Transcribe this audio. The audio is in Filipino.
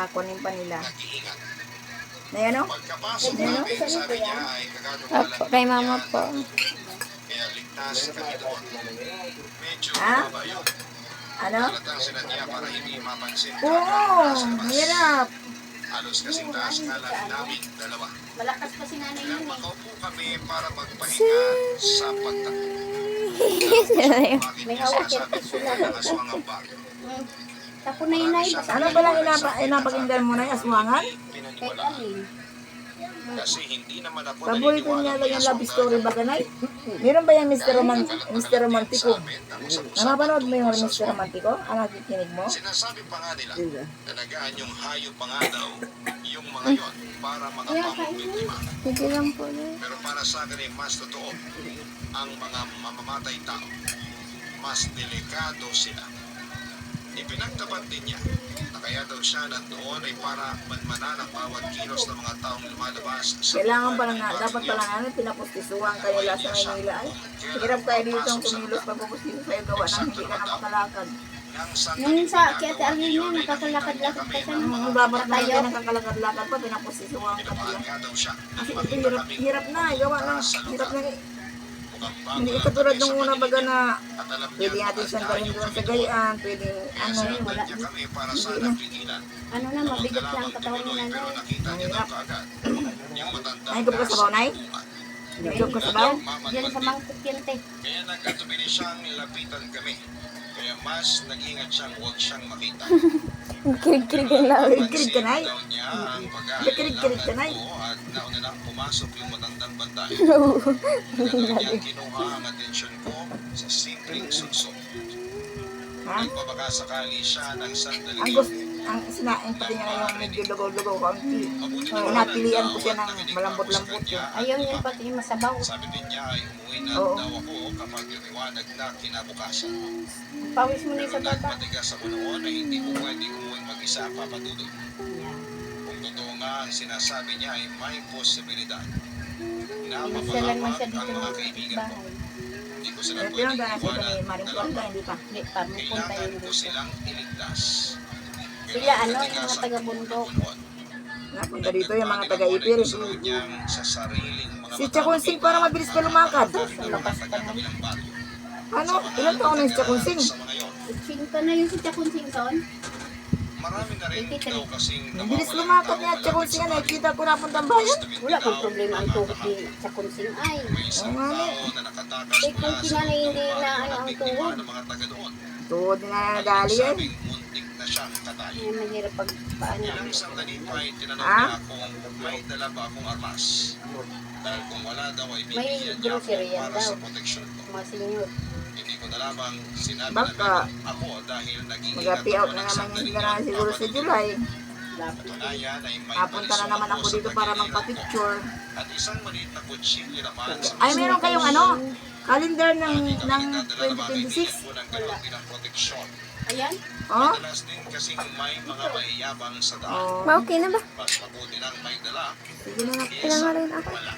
kunin pa nila. Na yan o? Pagkapasok Ano? namin, sabi niya ay Opo, kay mama po. kaya ligtas kami doon. Medyo Ha? mababa yun. Ano? Halatang sinadya para hindi mapansin. Oo, hirap. Halos kasing taas nga lang namin dalawa. Malakas pa si nanay Kaya yun eh. makaupo kami para magpahinga sa pagtakbo. Bakit May niya hawak sinasabi yan ko sila. ang aswang ang bago? Tapo na yun ay. Ano ba lang inapakinggan mo na yung aswangan? Kahit Pinaniwalaan. alin. Kasi hindi naman ako Paborito niya lang yung love story ba ganay? Meron ba yung Mr. Romantico? Napapanood mo yung Mr. Romantico? Ang nakikinig mo? Sinasabi pa nga nila, talagaan yung hayop pa nga daw yung mga yon para makapamong biktima. Sige lang po na. Pero para sa akin ay mas totoo ang mga mamamatay tao. Mas delikado sila. Ipinagtapat din niya na kaya daw siya nandoon ay para manmanan ang bawat kilos ng mga taong lumalabas sa Kailangan pala na, dapat pala namin pinapustisuhan kayo lahat sa Maynila ay. Hirap kayo dito ang kumilos pagpupustiso sa'yo gawa nang hindi ka na makalakad. Yung sa Ate Arlene niya, nakakalakad-lakad pa siya. Ang babarat na kayo nakakalakad-lakad pa, pinapustisuhan ka nila. Kasi ito hirap na, gawa na, hirap na. Hindi katulad nung una baga na pwede natin siyang dalhin doon sa gayaan, pwede ano, Wala. Ano na, mabigat lang katawan ni nanay. mahirap. Ay, Nahigop ka sa baw, Nay? Nahigop ka sa baw? Yan sa mangkok yan, te. Kaya nagkatubili siyang lapitan kami. Kaya mas nag-ingat siyang huwag siyang makita. Kirig-kirig na lang. Kirig-kirig ka, Nay? Daw niya ang Kirig-kirig ka, Nay? at nauna nang pumasok yung matandang bantay. Gano'n niya kinuha ang atensyon ko sa simpleng sunsok. Ha? Nagbabaka sakali siya ng sandali. Ang gusto, ang sinain pati niya na yung medyo lugaw-lugaw kaunti. Napilian ko siya ng malambot-lambot yun. Ayaw niya pati yung masabaw. Sabi din niya ay umuwi na Oo. daw ako kapag liwanag na kinabukasan. Pawis mo na yung sa Pero baba. nagmatigas ako noon ay hindi ko pwede umuwi mag-isa papadudod. Yan. Kung totoo nga ang sinasabi niya ay may posibilidad na Isa lang man siya mapahamak dito ang mga sa kaibigan ko. bahay. Hindi ko sila Pero pwedeng pinagdaan siya iwanan kay Maring na Puerta, lang. hindi pa. Hindi pa, may punta Kailangan yun ko dito. silang iligtas. Sila ano, yung mga taga-bundok. Napunta dito yung mga taga-ipir. Sa sariling mga Si Chakunsing para mabilis ka lumakad. lakas pa ng baryo. Ano? Ilang taon na si Chakunsing? Sa mga yon, Chinta na yung si Chakunsing son. marami na rin daw kasing Bilis lumakad niya at Chakunsing. Nakikita ko na puntang bayan. Wala kang problema ang tuhod ni Chakunsing ay. May isang tao na nakatakas Eh, kung kinanay hindi na ano ang tuhod. ng mga taga doon. Tuod na nadali yan. Sabing muntik na siyang katay. Ay, mahirap pag paano. Ilang sandali pa ay tinanong Ah? niya kung may dala ba akong armas. Dahil kung wala daw ay May bibigyan niya ako grocery yan para daw. sa protection ko. Mga senyor. Hindi ko na lamang sinabi Baka na ako dahil naging mag-happy out na naman yung gana siguro sa July. Patunayan ay may Napunta na naman ako dito para magpa-picture. at isang maliit na kutsilyo naman sa Ay, meron kayong ano? Calendar ng Dadala na 2026. ng ganun bilang proteksyon. Ayan. Oh? Madalas din kasing may mga mayayabang sa daan. Oh. Ma, okay na ba? Mas mabuti nang may dala Sige na. Kailangan rin ako. wala.